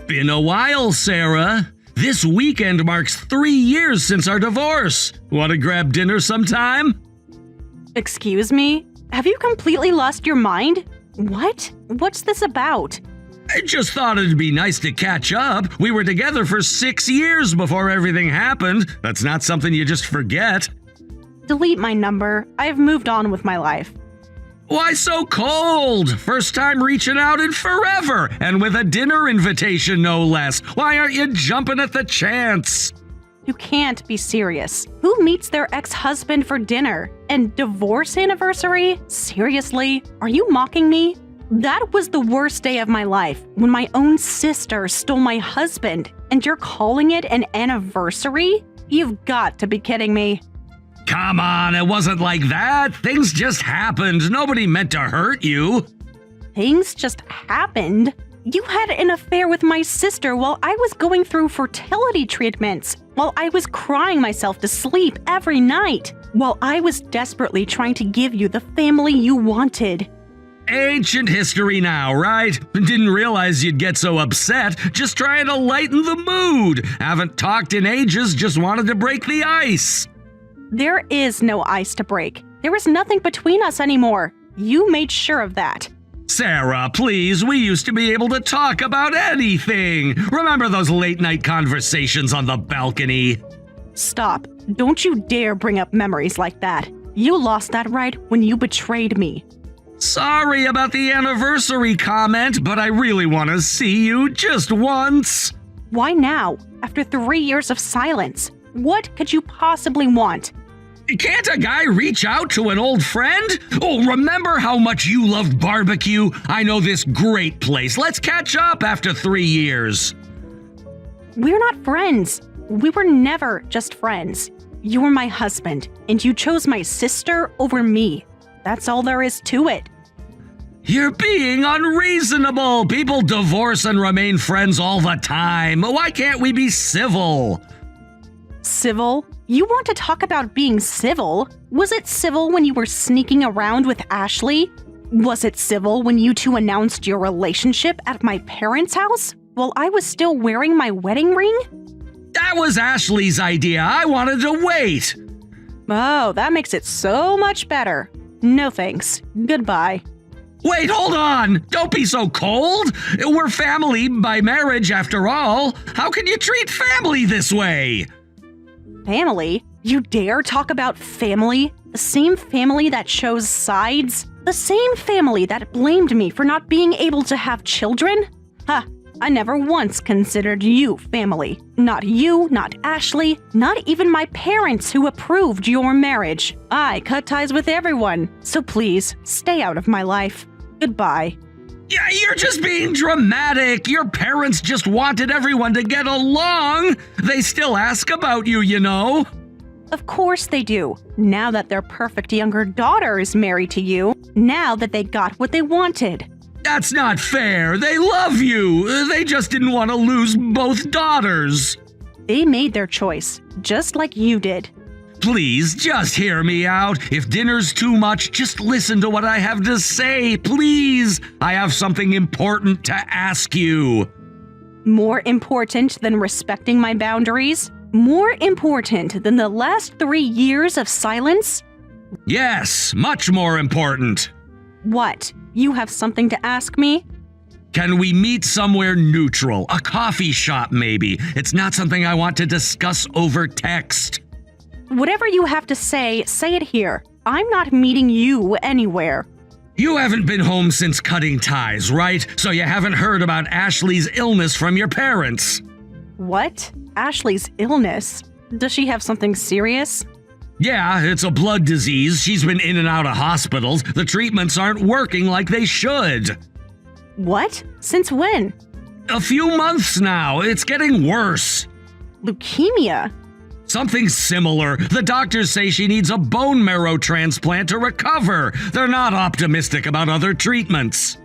Been a while, Sarah. This weekend marks 3 years since our divorce. Want to grab dinner sometime? Excuse me? Have you completely lost your mind? What? What's this about? I just thought it'd be nice to catch up. We were together for 6 years before everything happened. That's not something you just forget. Delete my number. I've moved on with my life. Why so cold? First time reaching out in forever, and with a dinner invitation no less. Why aren't you jumping at the chance? You can't be serious. Who meets their ex-husband for dinner? And divorce anniversary? Seriously? Are you mocking me? That was the worst day of my life, when my own sister stole my husband, and you're calling it an anniversary? You've got to be kidding me. Come on, it wasn't like that. Things just happened. Nobody meant to hurt you. Things just happened? You had an affair with my sister while I was going through fertility treatments, while I was crying myself to sleep every night, while I was desperately trying to give you the family you wanted. Ancient history now, right? Didn't realize you'd get so upset. Just trying to lighten the mood. Haven't talked in ages, just wanted to break the ice. There is no ice to break. There is nothing between us anymore. You made sure of that. Sarah, please, we used to be able to talk about anything. Remember those late-night conversations on the balcony? Stop. Don't you dare bring up memories like that. You lost that right when you betrayed me. Sorry about the anniversary comment, but I really want to see you just once. Why now, after 3 years of silence? What could you possibly want? Can't a guy reach out to an old friend? Oh, remember how much you loved barbecue? I know this great place. Let's catch up after 3 years. We're not friends. We were never just friends. You were my husband, and you chose my sister over me. That's all there is to it. You're being unreasonable. People divorce and remain friends all the time. Why can't we be civil? Civil? You want to talk about being civil? Was it civil when you were sneaking around with Ashley? Was it civil when you two announced your relationship at my parents' house while I was still wearing my wedding ring? That was Ashley's idea. I wanted to wait. Oh, that makes it so much better. No thanks. Goodbye. Wait, hold on! Don't be so cold! We're family by marriage after all. How can you treat family this way? Family? You dare talk about family? The same family that chose sides? The same family that blamed me for not being able to have children? Ha! I never once considered you family. Not you, not Ashley, not even my parents who approved your marriage. I cut ties with everyone, so please, stay out of my life. Goodbye. Yeah, you're just being dramatic. Your parents just wanted everyone to get along. They still ask about you, you know. Of course they do. Now that their perfect younger daughter is married to you, now that they got what they wanted. That's not fair. They love you. They just didn't want to lose both daughters. They made their choice, just like you did. Please, just hear me out. If dinner's too much, just listen to what I have to say, please. I have something important to ask you. More important than respecting my boundaries? More important than the last 3 years of silence? Yes, much more important. What? You have something to ask me? Can we meet somewhere neutral? A coffee shop, maybe. It's not something I want to discuss over text. Whatever you have to say it here. I'm not meeting you anywhere. You haven't been home since cutting ties, right? So you haven't heard about Ashley's illness from your parents. What? Ashley's illness? Does she have something serious? Yeah, it's a blood disease. She's been in and out of hospitals. The treatments aren't working like they should. What? Since when? A few months now. It's getting worse. Leukemia? Something similar. The doctors say she needs a bone marrow transplant to recover. They're not optimistic about other treatments.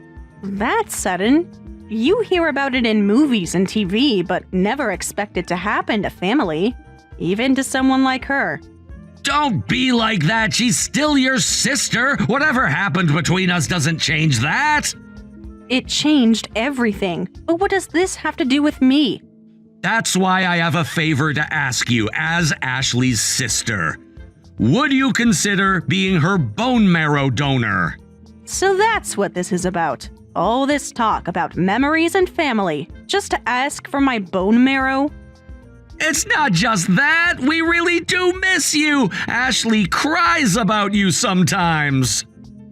That's sudden. You hear about it in movies and TV, but never expect it to happen to family. Even to someone like her. Don't be like that. She's still your sister. Whatever happened between us doesn't change that. It changed everything. But what does this have to do with me? That's why I have a favor to ask you as Ashley's sister. Would you consider being her bone marrow donor? So that's what this is about. All this talk about memories and family, just to ask for my bone marrow? It's not just that. We really do miss you. Ashley cries about you sometimes.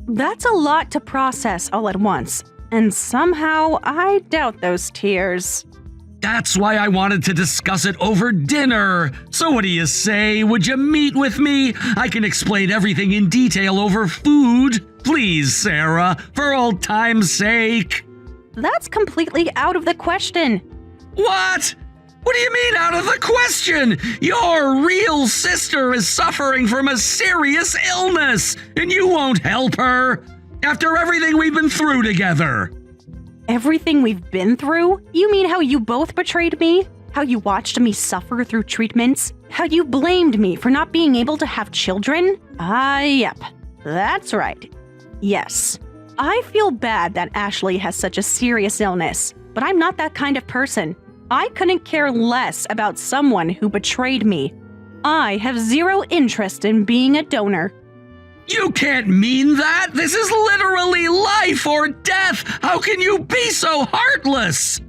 That's a lot to process all at once. And somehow I doubt those tears. That's why I wanted to discuss it over dinner. So what do you say? Would you meet with me? I can explain everything in detail over food. Please, Sarah, for old time's sake. That's completely out of the question. What? What do you mean out of the question? Your real sister is suffering from a serious illness, and you won't help her. After everything we've been through together. Everything we've been through? You mean how you both betrayed me? How you watched me suffer through treatments? How you blamed me for not being able to have children? Yep. That's right. Yes. I feel bad that Ashley has such a serious illness, but I'm not that kind of person. I couldn't care less about someone who betrayed me. I have zero interest in being a donor. You can't mean that! This is literally life or death! How can you be so heartless?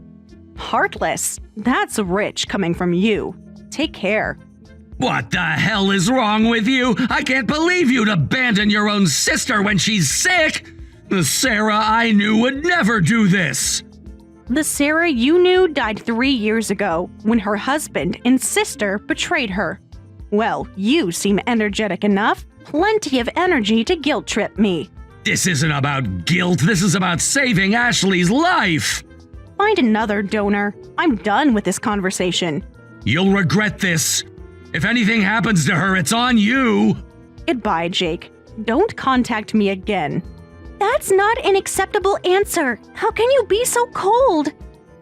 Heartless? That's rich coming from you. Take care. What the hell is wrong with you? I can't believe you'd abandon your own sister when she's sick! The Sarah I knew would never do this! The Sarah you knew died 3 years ago when her husband and sister betrayed her. Well, you seem energetic enough. Plenty of energy to guilt trip me. This isn't about guilt, this is about saving Ashley's life! Find another donor. I'm done with this conversation. You'll regret this. If anything happens to her, it's on you! Goodbye, Jake. Don't contact me again. That's not an acceptable answer. How can you be so cold?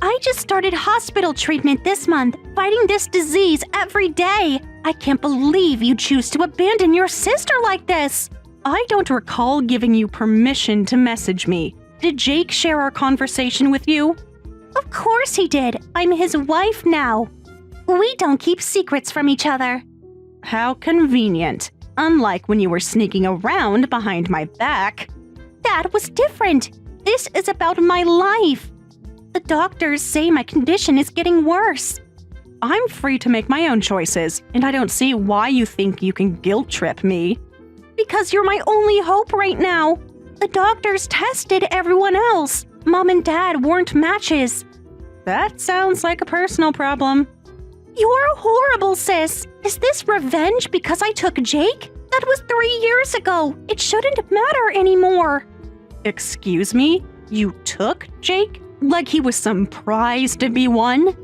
I just started hospital treatment this month, fighting this disease every day. I can't believe you choose to abandon your sister like this. I don't recall giving you permission to message me. Did Jake share our conversation with you? Of course he did. I'm his wife now. We don't keep secrets from each other. How convenient. Unlike when you were sneaking around behind my back. That was different. This is about my life. The doctors say my condition is getting worse. I'm free to make my own choices, and I don't see why you think you can guilt trip me. Because you're my only hope right now. The doctors tested everyone else. Mom and Dad weren't matches. That sounds like a personal problem. You're horrible, sis. Is this revenge because I took Jake? That was 3 years ago. It shouldn't matter anymore. Excuse me? You took Jake? Like he was some prize to be won?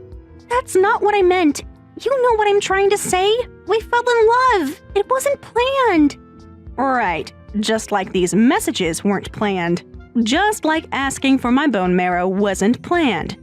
That's not what I meant. You know what I'm trying to say? We fell in love. It wasn't planned. Right. Just like these messages weren't planned. Just like asking for my bone marrow wasn't planned.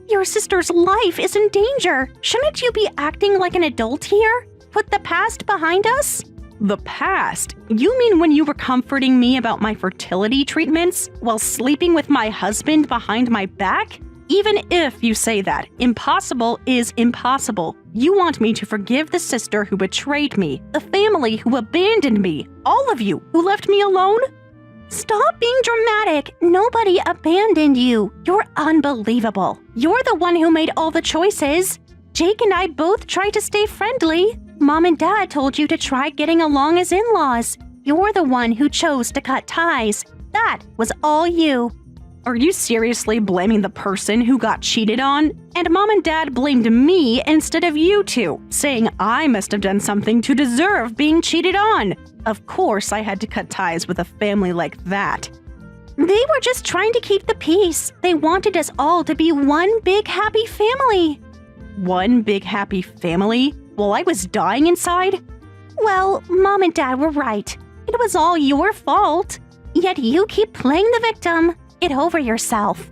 Your sister's life is in danger. Shouldn't you be acting like an adult here? Put the past behind us? The past? You mean when you were comforting me about my fertility treatments while sleeping with my husband behind my back? Even if you say that, impossible is impossible. You want me to forgive the sister who betrayed me, the family who abandoned me, all of you who left me alone? Stop being dramatic. Nobody abandoned you. You're unbelievable. You're the one who made all the choices. Jake and I both tried to stay friendly. Mom and Dad told you to try getting along as in-laws. You're the one who chose to cut ties. That was all you. Are you seriously blaming the person who got cheated on? And Mom and Dad blamed me instead of you two, saying I must have done something to deserve being cheated on. Of course I had to cut ties with a family like that. They were just trying to keep the peace. They wanted us all to be one big happy family. One big happy family? While I was dying inside? Well, Mom and Dad were right. It was all your fault. Yet you keep playing the victim. Get over yourself.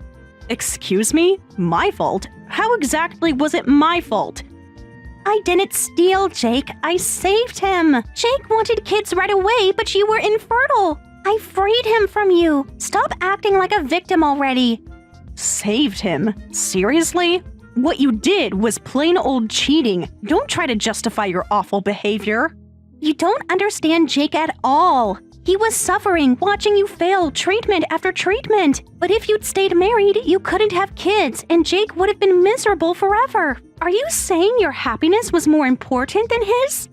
Excuse me? My fault? How exactly was it my fault? I didn't steal Jake. I saved him. Jake wanted kids right away, but you were infertile. I freed him from you. Stop acting like a victim already. Saved him? Seriously? What you did was plain old cheating. Don't try to justify your awful behavior. You don't understand Jake at all. He was suffering, watching you fail treatment after treatment. But if you'd stayed married, you couldn't have kids, and Jake would have been miserable forever. Are you saying your happiness was more important than his?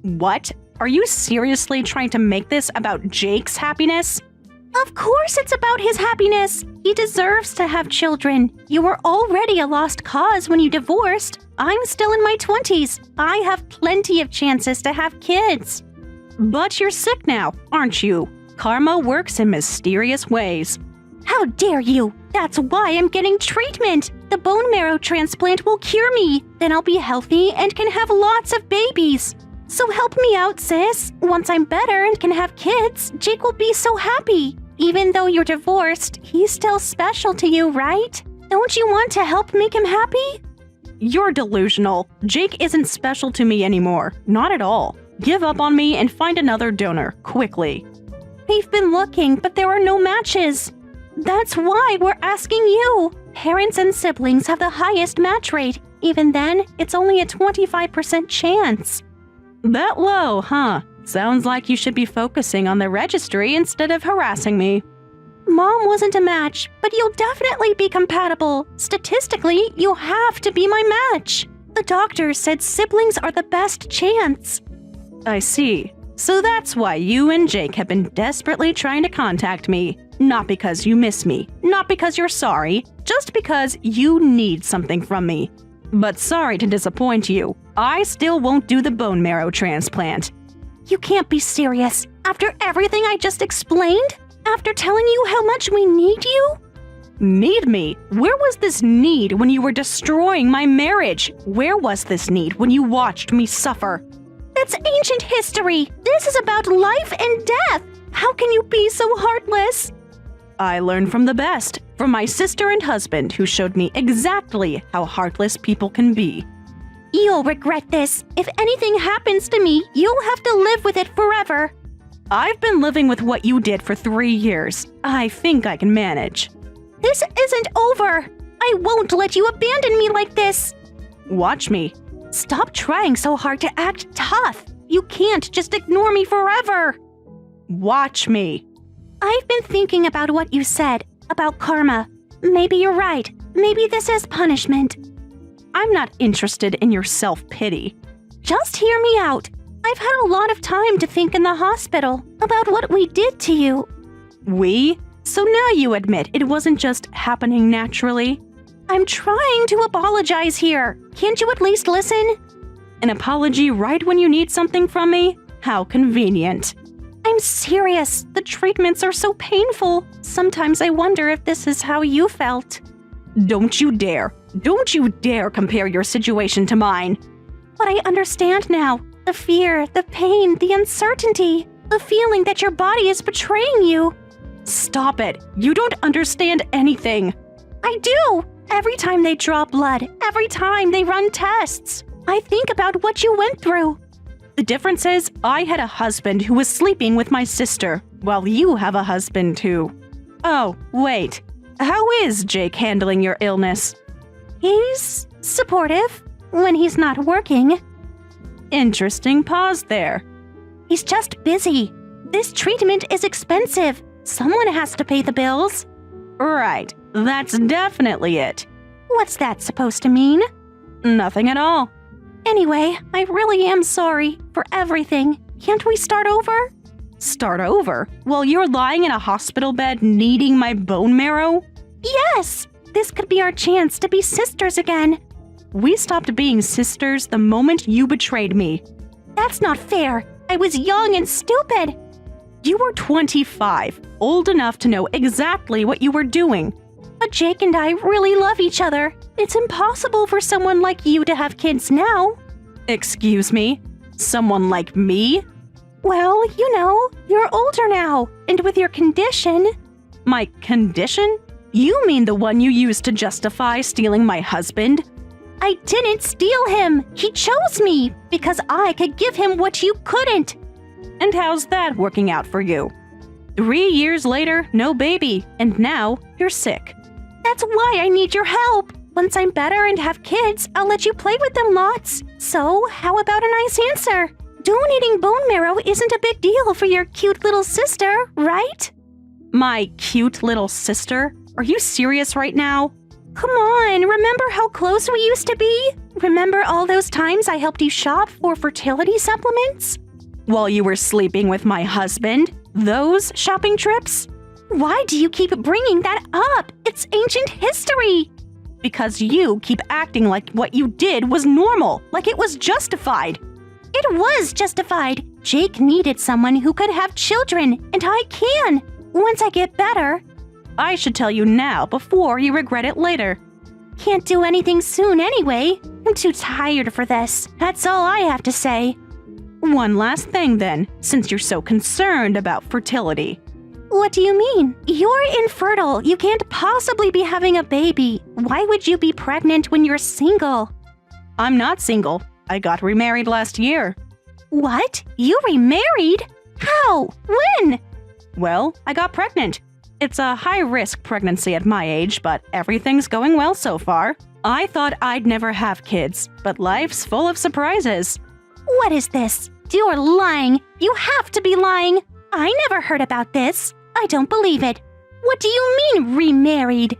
What? Are you seriously trying to make this about Jake's happiness? Of course it's about his happiness. He deserves to have children. You were already a lost cause when you divorced. I'm still in my 20s. I have plenty of chances to have kids. But you're sick now, aren't you? Karma works in mysterious ways. How dare you? That's why I'm getting treatment. The bone marrow transplant will cure me. Then I'll be healthy and can have lots of babies. So help me out, sis. Once I'm better and can have kids, Jake will be so happy. Even though you're divorced, he's still special to you, right? Don't you want to help make him happy? You're delusional. Jake isn't special to me anymore. Not at all. Give up on me and find another donor, quickly. We've been looking, but there are no matches. That's why we're asking you. Parents and siblings have the highest match rate. Even then, it's only a 25% chance. That low, huh? Sounds like you should be focusing on the registry instead of harassing me. Mom wasn't a match, but you'll definitely be compatible. Statistically, you'll have to be my match. The doctor said siblings are the best chance. I see. So that's why you and Jake have been desperately trying to contact me. Not because you miss me, not because you're sorry, just because you need something from me. But sorry to disappoint you. I still won't do the bone marrow transplant. You can't be serious. After everything I just explained? After telling you how much we need you? Need me? Where was this need when you were destroying my marriage? Where was this need when you watched me suffer? That's ancient history. This is about life and death. How can you be so heartless? I learned from the best, from my sister and husband who showed me exactly how heartless people can be. You'll regret this. If anything happens to me, you'll have to live with it forever. I've been living with what you did for 3 years. I think I can manage. This isn't over. I won't let you abandon me like this. Watch me. Stop trying so hard to act tough. You can't just ignore me forever. Watch me. I've been thinking about what you said, about karma. Maybe you're right. Maybe this is punishment. I'm not interested in your self-pity. Just hear me out. I've had a lot of time to think in the hospital about what we did to you. We? So now you admit it wasn't just happening naturally? I'm trying to apologize here. Can't you at least listen? An apology right when you need something from me? How convenient. I'm serious. The treatments are so painful. Sometimes I wonder if this is how you felt. Don't you dare. Don't you dare compare your situation to mine. But I understand now. The fear, the pain, the uncertainty, the feeling that your body is betraying you. Stop it. You don't understand anything. I do. Every time they draw blood, every time they run tests, I think about what you went through. The difference is I had a husband who was sleeping with my sister, while you have a husband too. Oh, wait. How is Jake handling your illness? He's supportive when he's not working. Interesting pause there. He's just busy. This treatment is expensive. Someone has to pay the bills. Right, that's definitely it. What's that supposed to mean? Nothing at all. Anyway, I really am sorry for everything. Can't we start over? Start over? While you're lying in a hospital bed needing my bone marrow? Yes! This could be our chance to be sisters again. We stopped being sisters the moment you betrayed me. That's not fair. I was young and stupid. You were 25, old enough to know exactly what you were doing. But Jake and I really love each other. It's impossible for someone like you to have kids now. Excuse me? Someone like me? Well, you know, you're older now, and with your condition… My condition? You mean the one you used to justify stealing my husband? I didn't steal him. He chose me because I could give him what you couldn't. And how's that working out for you? 3 years later, no baby, and now you're sick. That's why I need your help. Once I'm better and have kids, I'll let you play with them lots. So, how about a nice answer? Donating bone marrow isn't a big deal for your cute little sister, right? My cute little sister? Are you serious right now? Come on, remember how close we used to be? Remember all those times I helped you shop for fertility supplements? While you were sleeping with my husband? Those shopping trips? Why do you keep bringing that up? It's ancient history. Because you keep acting like what you did was normal, like it was justified. It was justified. Jake needed someone who could have children, and I can. Once I get better. I should tell you now before you regret it later. Can't do anything soon anyway. I'm too tired for this. That's all I have to say. One last thing then, since you're so concerned about fertility. What do you mean? You're infertile. You can't possibly be having a baby. Why would you be pregnant when you're single? I'm not single. I got remarried last year. What? You remarried? How? When? Well, I got pregnant. It's a high-risk pregnancy at my age, but everything's going well so far. I thought I'd never have kids, but life's full of surprises. What is this? You're lying. You have to be lying. I never heard about this. I don't believe it. What do you mean, remarried?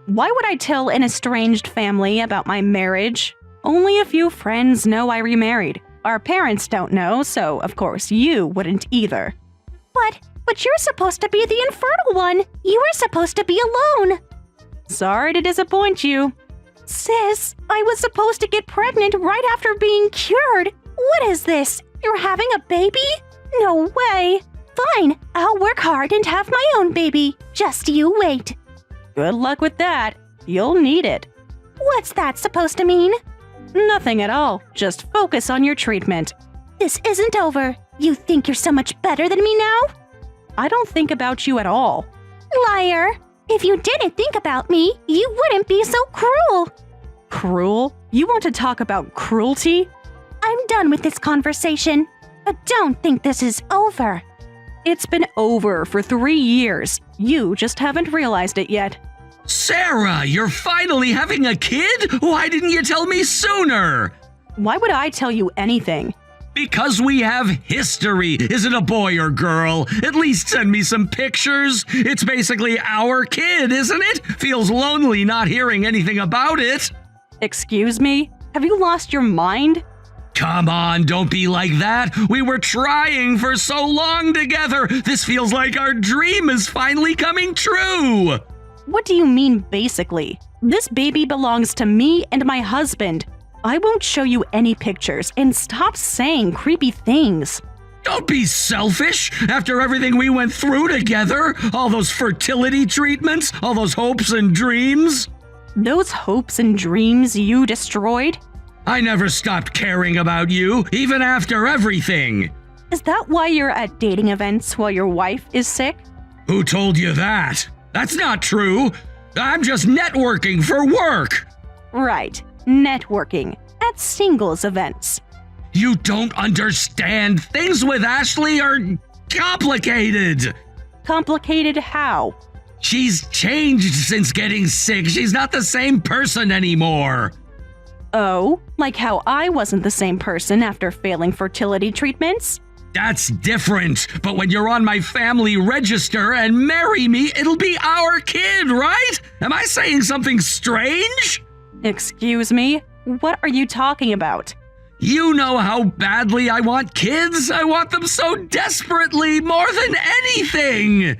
Why would I tell an estranged family about my marriage? Only a few friends know I remarried. Our parents don't know, so of course you wouldn't either. But you're supposed to be the infertile one. You were supposed to be alone. Sorry to disappoint you. Sis, I was supposed to get pregnant right after being cured. What is this? You're having a baby? No way. Fine, I'll work hard and have my own baby. Just you wait. Good luck with that. You'll need it. What's that supposed to mean? Nothing at all. Just focus on your treatment. This isn't over. You think you're so much better than me now? I don't think about you at all. Liar! If you didn't think about me, you wouldn't be so cruel. Cruel? You want to talk about cruelty? I'm done with this conversation. But don't think this is over. It's been over for 3 years. You just haven't realized it yet. Sarah, you're finally having a kid? Why didn't you tell me sooner? Why would I tell you anything? Because we have history. Is it a boy or girl? At least send me some pictures. It's basically our kid, isn't it? Feels lonely not hearing anything about it. Excuse me? Have you lost your mind? Come on, don't be like that. We were trying for so long together. This feels like our dream is finally coming true. What do you mean, basically? This baby belongs to me and my husband. I won't show you any pictures, and stop saying creepy things. Don't be selfish. After everything we went through together, all those fertility treatments, all those hopes and dreams. Those hopes and dreams you destroyed? I never stopped caring about you, even after everything. Is that why you're at dating events while your wife is sick? Who told you that? That's not true. I'm just networking for work. Right. Networking at singles events. You don't understand. Things with Ashley are complicated. Complicated how? She's changed since getting sick. She's not the same person anymore. Oh, like how I wasn't the same person after failing fertility treatments? That's different. But when you're on my family register and marry me, it'll be our kid, right? Am I saying something strange? Excuse me? What are you talking about? You know how badly I want kids. I want them so desperately, more than anything.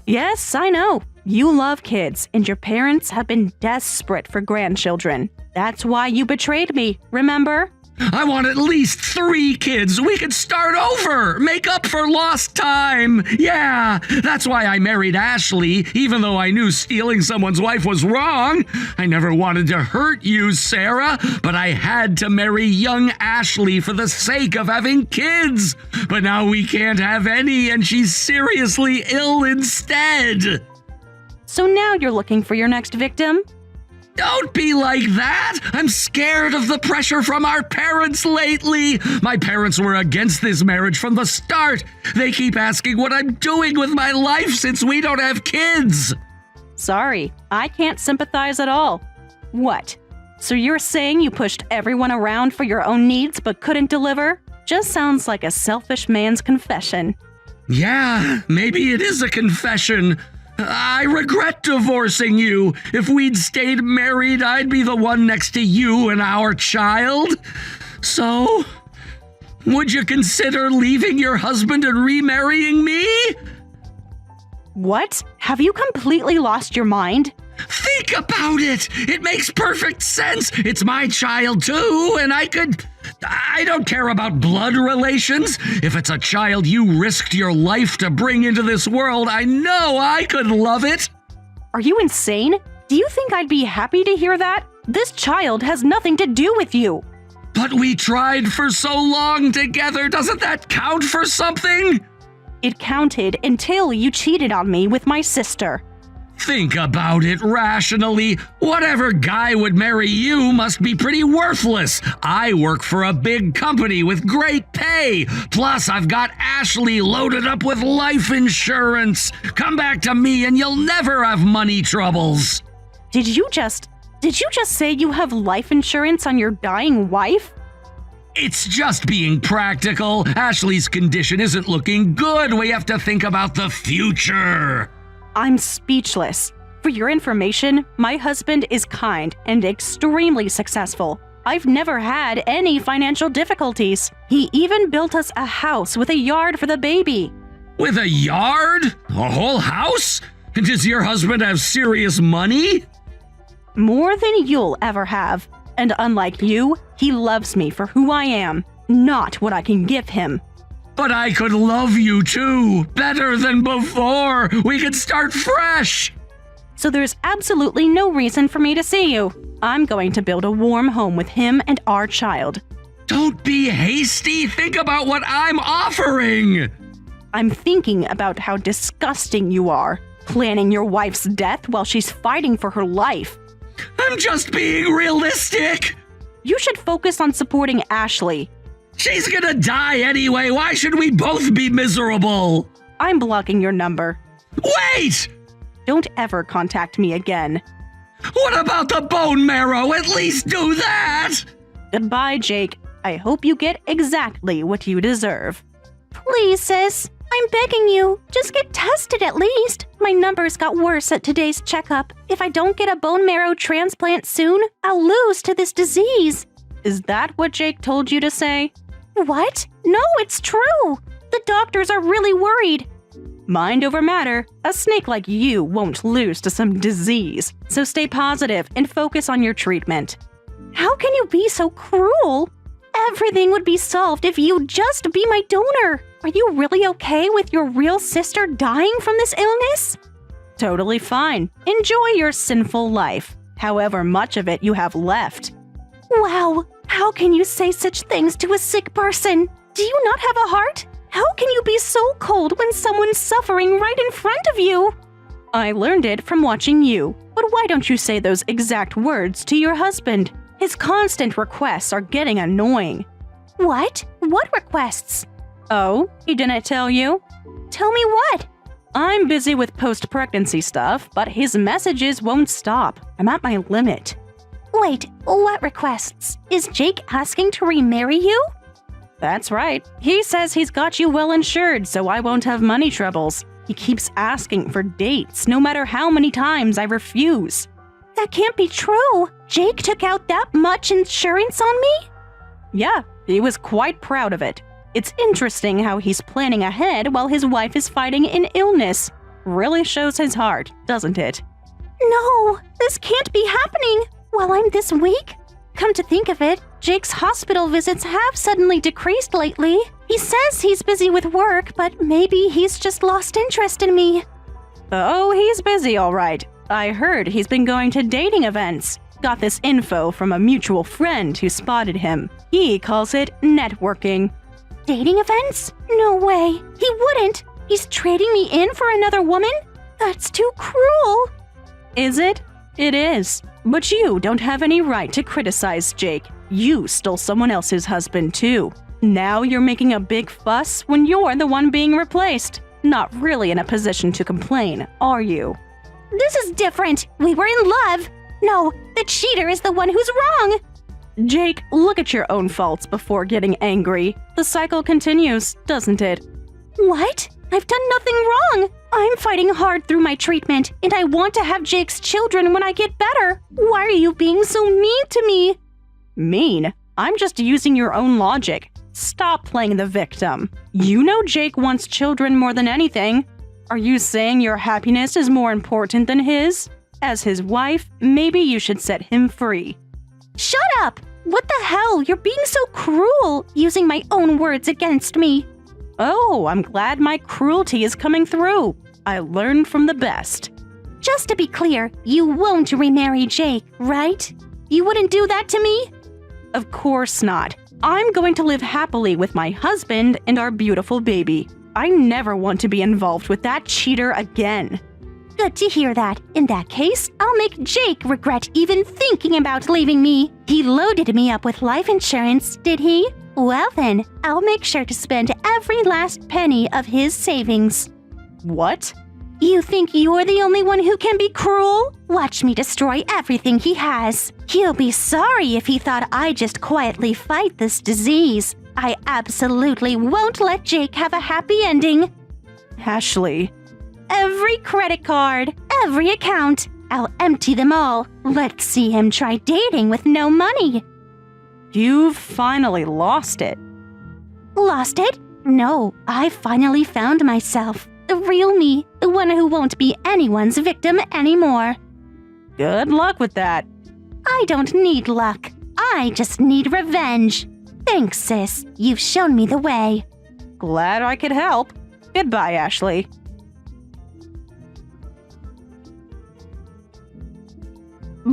Yes, I know. You love kids, and your parents have been desperate for grandchildren. That's why you betrayed me, remember? I want at least 3 kids. We could start over, make up for lost time. Yeah, that's why I married Ashley, even though I knew stealing someone's wife was wrong. I never wanted to hurt you, Sarah, but I had to marry young Ashley for the sake of having kids. But now we can't have any, and she's seriously ill instead. So now you're looking for your next victim? Don't be like that! I'm scared of the pressure from our parents lately. My parents were against this marriage from the start. They keep asking what I'm doing with my life since we don't have kids. Sorry, I can't sympathize at all. What? So you're saying you pushed everyone around for your own needs but couldn't deliver? Just sounds like a selfish man's confession. Yeah, maybe it is a confession. I regret divorcing you. If we'd stayed married, I'd be the one next to you and our child. So, would you consider leaving your husband and remarrying me? What? Have you completely lost your mind? Think about it! It makes perfect sense! It's my child too, and I don't care about blood relations. If it's a child you risked your life to bring into this world, I know I could love it! Are you insane? Do you think I'd be happy to hear that? This child has nothing to do with you. But we tried for so long together, doesn't that count for something? It counted until you cheated on me with my sister. Think about it rationally. Whatever guy would marry you must be pretty worthless. I work for a big company with great pay. Plus, I've got Ashley loaded up with life insurance. Come back to me and you'll never have money troubles. Did you just say you have life insurance on your dying wife? It's just being practical. Ashley's condition isn't looking good. We have to think about the future. I'm speechless. For your information, my husband is kind and extremely successful. I've never had any financial difficulties. He even built us a house with a yard for the baby. With a yard? A whole house? Does your husband have serious money? More than you'll ever have. And unlike you, he loves me for who I am, not what I can give him. But I could love you too, better than before. We could start fresh. So there's absolutely no reason for me to see you. I'm going to build a warm home with him and our child. Don't be hasty. Think about what I'm offering. I'm thinking about how disgusting you are, planning your wife's death while she's fighting for her life. I'm just being realistic. You should focus on supporting Ashley. She's gonna die anyway. Why should we both be miserable? I'm blocking your number. Wait! Don't ever contact me again. What about the bone marrow? At least do that! Goodbye, Jake. I hope you get exactly what you deserve. Please, sis. I'm begging you. Just get tested at least. My numbers got worse at today's checkup. If I don't get a bone marrow transplant soon, I'll lose to this disease. Is that what Jake told you to say? What? No, it's true. The doctors are really worried. Mind over matter. A snake like you won't lose to some disease. So stay positive and focus on your treatment. How can you be so cruel? Everything would be solved if you'd just be my donor. Are you really okay with your real sister dying from this illness? Totally fine. Enjoy your sinful life, however much of it you have left. Wow, how can you say such things to a sick person? Do you not have a heart? How can you be so cold when someone's suffering right in front of you? I learned it from watching you, but why don't you say those exact words to your husband? His constant requests are getting annoying. What? What requests? Oh, he didn't tell you? Tell me what? I'm busy with post-pregnancy stuff, but his messages won't stop. I'm at my limit. Wait, what requests? Is Jake asking to remarry you? That's right. He says he's got you well insured, so I won't have money troubles. He keeps asking for dates, no matter how many times I refuse. That can't be true. Jake took out that much insurance on me? Yeah, he was quite proud of it. It's interesting how he's planning ahead while his wife is fighting an illness. Really shows his heart, doesn't it? No, this can't be happening while I'm this weak. Come to think of it, Jake's hospital visits have suddenly decreased lately. He says he's busy with work, but maybe he's just lost interest in me. Oh, he's busy, all right. I heard he's been going to dating events. Got this info from a mutual friend who spotted him. He calls it networking. Dating events? No way. He wouldn't. He's trading me in for another woman? That's too cruel. Is it? It is. But you don't have any right to criticize Jake. You stole someone else's husband too. Now you're making a big fuss when you're the one being replaced. Not really in a position to complain, are you? This is different. We were in love. No, the cheater is the one who's wrong. Jake, look at your own faults before getting angry. The cycle continues, doesn't it? What? I've done nothing wrong. I'm fighting hard through my treatment, and I want to have Jake's children when I get better. Why are you being so mean to me? Mean? I'm just using your own logic. Stop playing the victim. You know Jake wants children more than anything. Are you saying your happiness is more important than his? As his wife, maybe you should set him free. Shut up! What the hell? You're being so cruel, using my own words against me. Oh, I'm glad my cruelty is coming through. I learned from the best. Just to be clear, you won't remarry Jake, right? You wouldn't do that to me? Of course not. I'm going to live happily with my husband and our beautiful baby. I never want to be involved with that cheater again. Good to hear that. In that case, I'll make Jake regret even thinking about leaving me. He loaded me up with life insurance, did he? Well then, I'll make sure to spend every last penny of his savings. What? You think you're the only one who can be cruel? Watch me destroy everything he has. He'll be sorry if he thought I'd just quietly fight this disease. I absolutely won't let Jake have a happy ending. Ashley. Every credit card, every account, I'll empty them all. Let's see him try dating with no money. You've finally lost it. Lost it? No, I finally found myself. The real me, the one who won't be anyone's victim anymore. Good luck with that. I don't need luck. I just need revenge. Thanks, sis. You've shown me the way. Glad I could help. Goodbye, Ashley.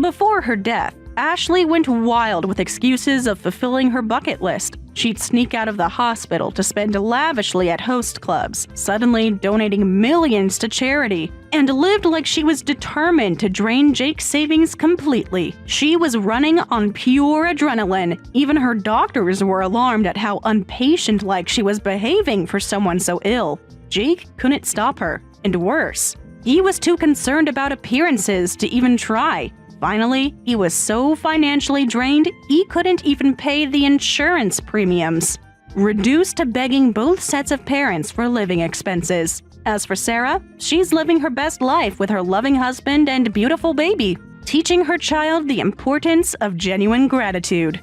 Before her death, Ashley went wild with excuses of fulfilling her bucket list. She'd sneak out of the hospital to spend lavishly at host clubs, suddenly donating millions to charity, and lived like she was determined to drain Jake's savings completely. She was running on pure adrenaline. Even her doctors were alarmed at how unpatient-like she was behaving for someone so ill. Jake couldn't stop her, and worse, he was too concerned about appearances to even try. Finally, he was so financially drained, he couldn't even pay the insurance premiums, reduced to begging both sets of parents for living expenses. As for Sarah, she's living her best life with her loving husband and beautiful baby, teaching her child the importance of genuine gratitude.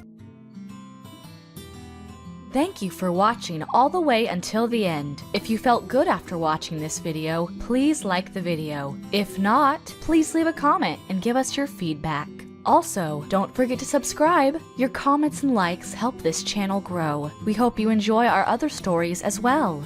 Thank you for watching all the way until the end. If you felt good after watching this video, please like the video. If not, please leave a comment and give us your feedback. Also, don't forget to subscribe. Your comments and likes help this channel grow. We hope you enjoy our other stories as well.